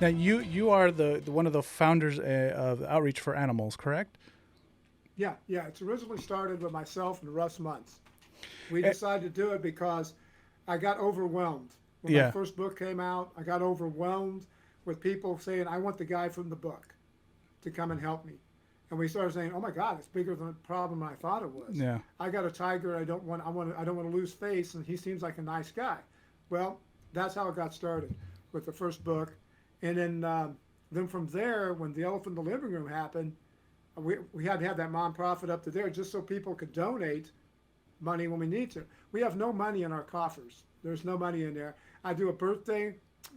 Now you are the one of the founders of Outreach for Animals, correct? Yeah, yeah. It's originally started with myself and Russ Muntz. We Eh, decided to do it because I got overwhelmed. When my yeah, first book came out, I got overwhelmed with people saying, I want the guy from the book to come and help me. And we started saying, "Oh my God, it's bigger than the problem I thought it was. yeah, I got a tiger. I don't want to lose face, and he seems like a nice guy." Well, that's how it got started with the first book, and then from there, when the elephant in the living room happened, we had to have that nonprofit up to there just so people could donate money when we need to. We have no money in our coffers. There's no money in there. I do a birthday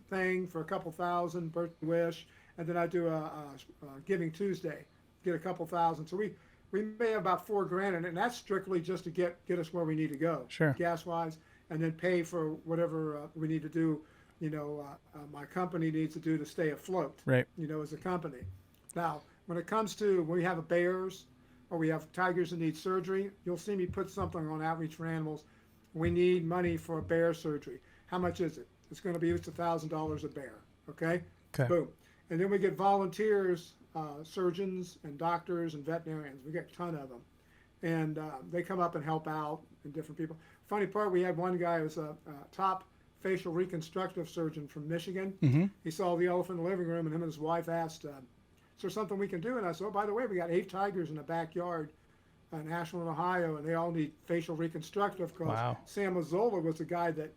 thing for a couple thousand, birthday wish, and then I do a Giving Tuesday, get a couple thousand. So we may have about 4 grand in it, and that's strictly just to get us where we need to go, sure, gas wise, and then pay for whatever we need to do. My company needs to do to stay afloat. right, As a company. Now, when it comes to when we have bears or we have tigers that need surgery, you'll see me put something on Outreach for Animals. We need money for a bear surgery. How much is it? It's going to be $1,000 a bear. Okay, okay, boom. And then we get volunteers, surgeons and doctors and veterinarians. We get a ton of them, and they come up and help out and different people. Funny part, we had one guy who was a top facial reconstructive surgeon from Michigan. mm-hmm, He saw the elephant in the living room, and him and his wife asked, "Is there something we can do?" And I said, "Oh, by the way, we got 8 tigers in the backyard in Ashland, Ohio, and they all need facial reconstructive because wow, Sam Mazzola was the guy that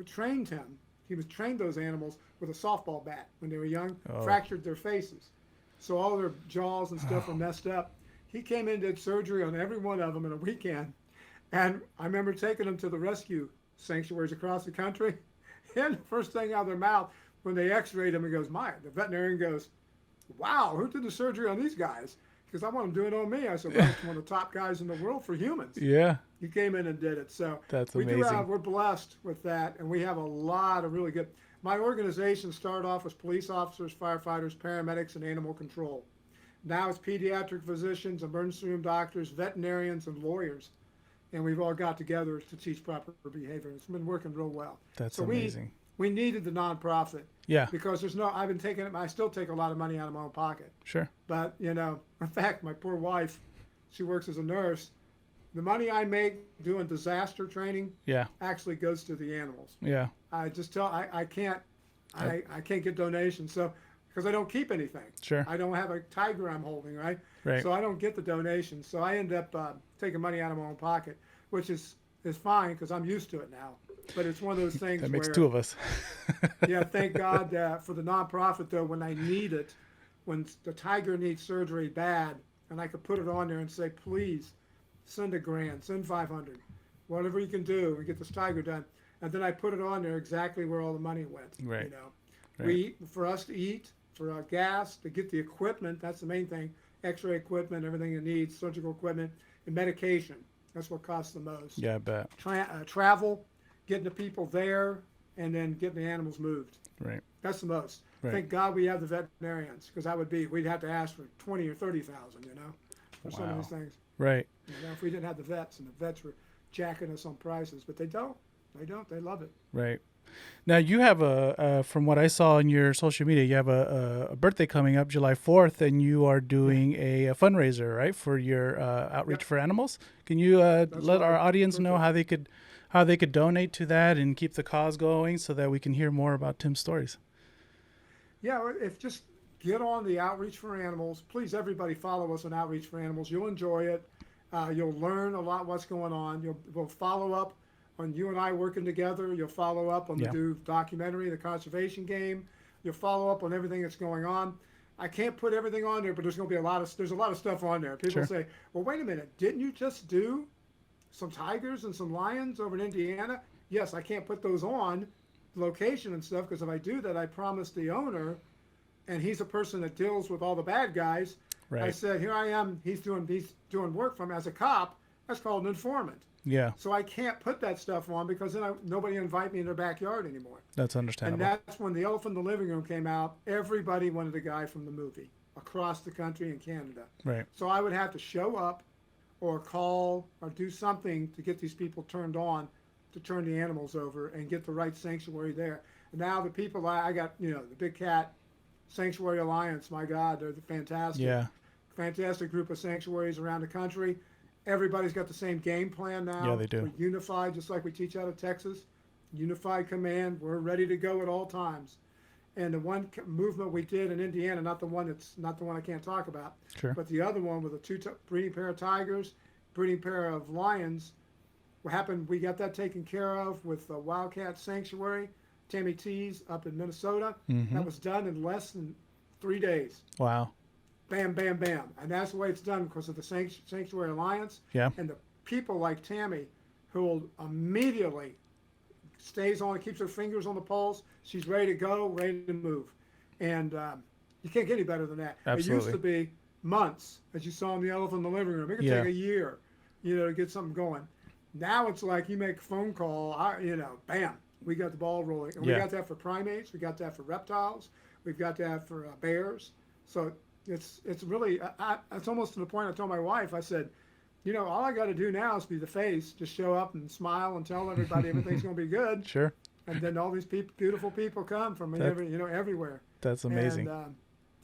trained him. He was trained those animals with a softball bat when they were young, oh, fractured their faces, so all their jaws and stuff were oh, messed up. He came in and did surgery on every one of them in a weekend, and I remember taking them to the rescue sanctuaries across the country, and the first thing out of their mouth when they X-rayed them, he goes, the veterinarian goes, "Wow, who did the surgery on these guys?" Because I want them doing it on me. I said, "Well, it's one of the top guys in the world for humans." yeah, He came in and did it. So that's we do amazing. have, we're blessed with that, and we have a lot of really good. My organization started off with police officers, firefighters, paramedics, and animal control. Now it's pediatric physicians, emergency room doctors, veterinarians, and lawyers, and we've all got together to teach proper behavior. It's been working real well. That's So we amazing. we needed the nonprofit Yeah, because there's no. I've been taking it. I still take a lot of money out of my own pocket, sure, but in fact, my poor wife, she works as a nurse. The money I make doing disaster training yeah, actually goes to the animals. yeah, I just tell I can't I, I can't get donations so because I don't keep anything. sure, I don't have a tiger I'm holding, right? right. So I don't get the donations. So I end up taking money out of my own pocket, which is fine because I'm used to it now. But it's one of those things That makes where, two of us. yeah, thank God for the nonprofit though. When I need it, when the tiger needs surgery bad, and I could put it on there and say, please send a grand, send 500, whatever you can do, and get this tiger done. And then I put it on there exactly where all the money went. Right, right, We for us to eat, for gas, to get the equipment. That's the main thing: X-ray equipment, everything you need, surgical equipment, and medication. That's what costs the most. yeah, I bet. Travel, getting the people there, and then getting the animals moved. Right, That's the most. right, Thank God we have the veterinarians, because we'd have to ask for 20 or 30,000, for some of wow, these things. right. If we didn't have the vets, and the vets were jacking us on prices, but they don't. They don't. They love it. Right. Now you have from what I saw on your social media, you have a birthday coming up July 4th, and you are Yeah. doing a fundraiser, right, for your outreach Yep. for animals. Can you That's let our my audience know birthday. how they could donate to that and keep the cause going so that we can hear more about Tim's stories? Yeah, if just get on the Outreach for Animals. Please, everybody, follow us on Outreach for Animals. You'll enjoy it. You'll learn a lot what's going on. We'll follow up on you and I working together. You'll follow up on the Yeah. new documentary, the conservation game. You'll follow up on everything that's going on. I can't put everything on there, but there's a lot of stuff on there. People Sure. say, "Well, wait a minute, didn't you just do some tigers and some lions over in Indiana?" Yes, I can't put those on location and stuff because if I do that, I promise the owner, and he's a person that deals with all the bad guys. I Right. said, here I am. He's doing work for me as a cop. That's called an informant. Yeah. So I can't put that stuff on because then nobody invite me in their backyard anymore. That's And understandable. that's when the Elephant in the Living Room came out. Everybody wanted a guy from the movie across the country in Canada. Right. So I would have to show up or call or do something to get these people turned on to turn the animals over and get the right sanctuary there. Now the people I got, the Big Cat Sanctuary Alliance. My God, they're fantastic, Yeah. fantastic group of sanctuaries around the country. Everybody's got the same game plan Yeah, now. they do. We're unified, just like we teach out of Texas. Unified command. We're ready to go at all times. And the one movement we did in Indiana, not the one I can't talk about, Sure. but the other one with a breeding pair of tigers, breeding pair of lions. What happened? We got that taken care of with the Wildcat Sanctuary, Tammy T's up in Minnesota. Mm-hmm. That was done in less than 3 days. Wow. Bam, bam, bam. And that's the way it's done because of the Sanctuary Alliance Yeah. and the people like Tammy who will immediately stays on, keeps her fingers on the pulse. She's ready to go, ready to move. And you can't get any better than that. Absolutely. It used to be months, as you saw in the elephant in the living room. It could Yeah. take a year, to get something going. Now it's like you make a phone call, bam, we got the ball rolling. And Yeah. we got that for primates. We got that for reptiles. We've got that for bears. So it's really, it's almost to the point I told my wife, I said, all I got to do now is be the face, just show up and smile and tell everybody everything's going to be good. Sure. And then all these beautiful people come from everywhere. That's amazing. And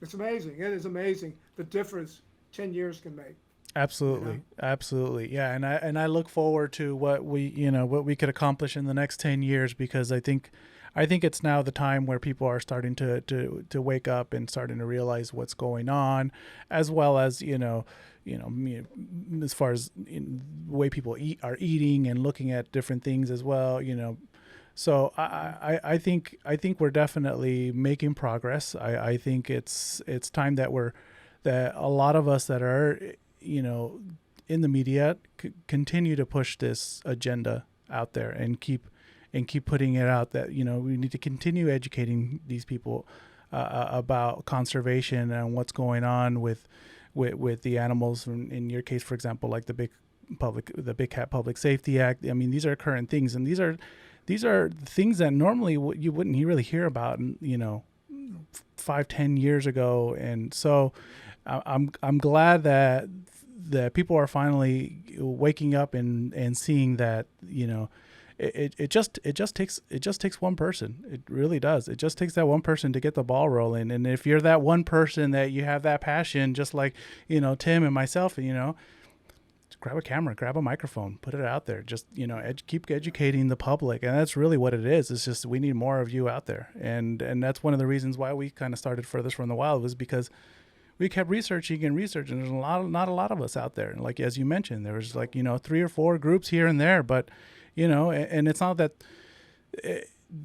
it's amazing. It is amazing the difference 10 years can make. Absolutely. Absolutely. Yeah. And I look forward to what we could accomplish in the next 10 years, because I think it's now the time where people are starting to wake up and starting to realize what's going on, as well as, as far as the way people are eating and looking at different things as well, So I think we're definitely making progress. I think it's time that that a lot of us that are, in the media continue to push this agenda out there and keep putting it out that, we need to continue educating these people about conservation and what's going on with the animals. In your case, for example, like the Big Cat Public Safety Act. I mean, these are current things, and these are things that normally you wouldn't really hear about, 5-10 years ago. And so I'm glad that people are finally waking up and seeing that, it just takes one person. It really does. It just takes that one person to get the ball rolling. And if you're that one person that you have that passion, just like, Tim and myself, grab a camera, grab a microphone, put it out there. Just, keep educating the public. And that's really what it is. It's just, we need more of you out there. And that's one of the reasons why we kind of started Furthest from the Wild, was because we kept researching. There's not a lot of us out there. Like, as you mentioned, there was 3 or 4 groups here and there, but, and it's not that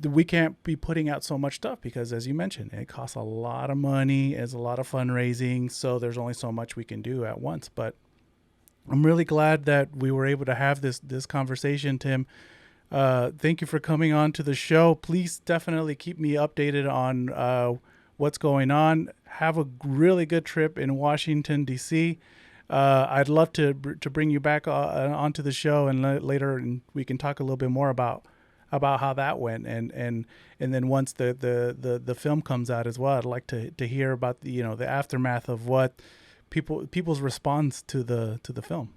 we can't be putting out so much stuff, because, as you mentioned, it costs a lot of money, it's a lot of fundraising. So there's only so much we can do at once. But I'm really glad that we were able to have this conversation, Tim. Thank you for coming on to the show. Please definitely keep me updated on what's going on. Have a really good trip in Washington, D.C. I'd love to bring you back onto the show, and later we can talk a little bit more about how that went, and then once the film comes out as well, I'd like to hear about the aftermath of what people's response to the film.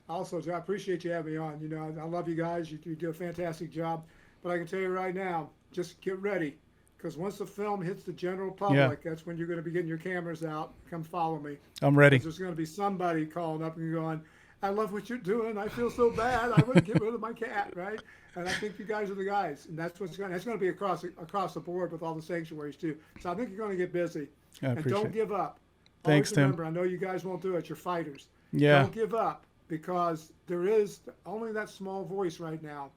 Also, I appreciate you having me on. I love you guys. You do a fantastic job. But I can tell you right now, just get ready, because once the film hits the general public, that's when you're going to be getting your cameras out. Come follow me. I'm ready. There's going to be somebody calling up and going, I love what you're doing. I feel so bad. I wouldn't get rid of my cat, right? And I think you guys are the guys. And that's going to be across the board with all the sanctuaries too. So I think you're going to get busy. And don't give up. Thanks, Always remember, Tim. I know you guys won't do it. You're fighters. Yeah. Don't give up, because there is only that small voice right now.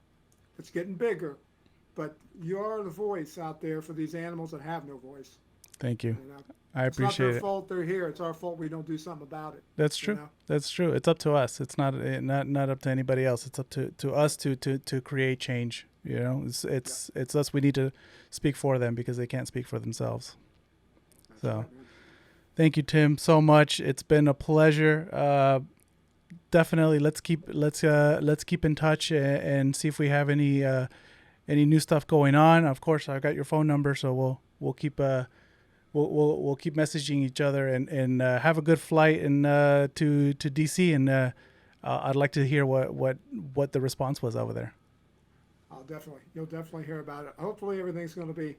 It's getting bigger, but you're the voice out there for these animals that have no voice. Thank you. I appreciate it. It's not their fault they're here. It's our fault we don't do something about it. That's true. That's true. It's up to us. It's not up to anybody else. It's up to us to create change. It's us. We need to speak for them, because they can't speak for themselves. That's So. Right, Thank you, Tim, so much. It's been a pleasure. Definitely, let's keep in touch and see if we have any new stuff going on. Of course, I got your phone number, so we'll keep we'll keep messaging each other, and have a good flight and to DC. And I'd like to hear what the response was over there. I'll definitely. You'll definitely hear about it. Hopefully everything's going to be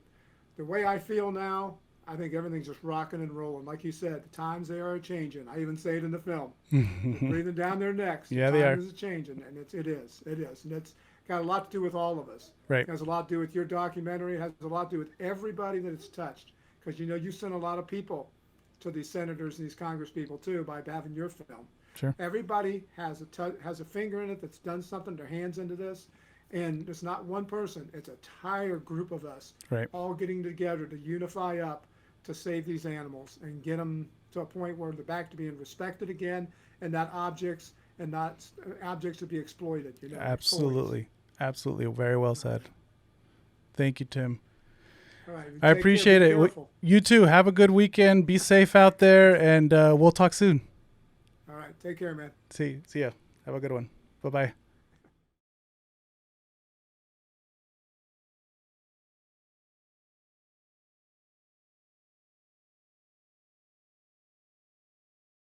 the way I feel now. I think everything's just rocking and rolling. Like you said, the times they are changing. I even say it in the film. They're breathing down their necks. Yeah, the they are. time is changing, and it is. And it's got a lot to do with all of us. Right. It has a lot to do with your documentary. It has a lot to do with everybody that it's touched. Because, you know, you sent a lot of people to these senators and these Congress people, too, by having your film. Sure. Everybody has a finger in it that's done something, their hands into this. And it's not one person. It's an entire group of us Right. all getting together to unify up to save these animals and get them to a point where they're back to being respected again, and not objects to be exploited. You know, Absolutely. Absolutely. Very well said. Thank you, Tim. All right, I appreciate it. You too. Have a good weekend. Be safe out there, and we'll talk soon. All right. Take care, man. See ya. Have a good one. Bye-bye.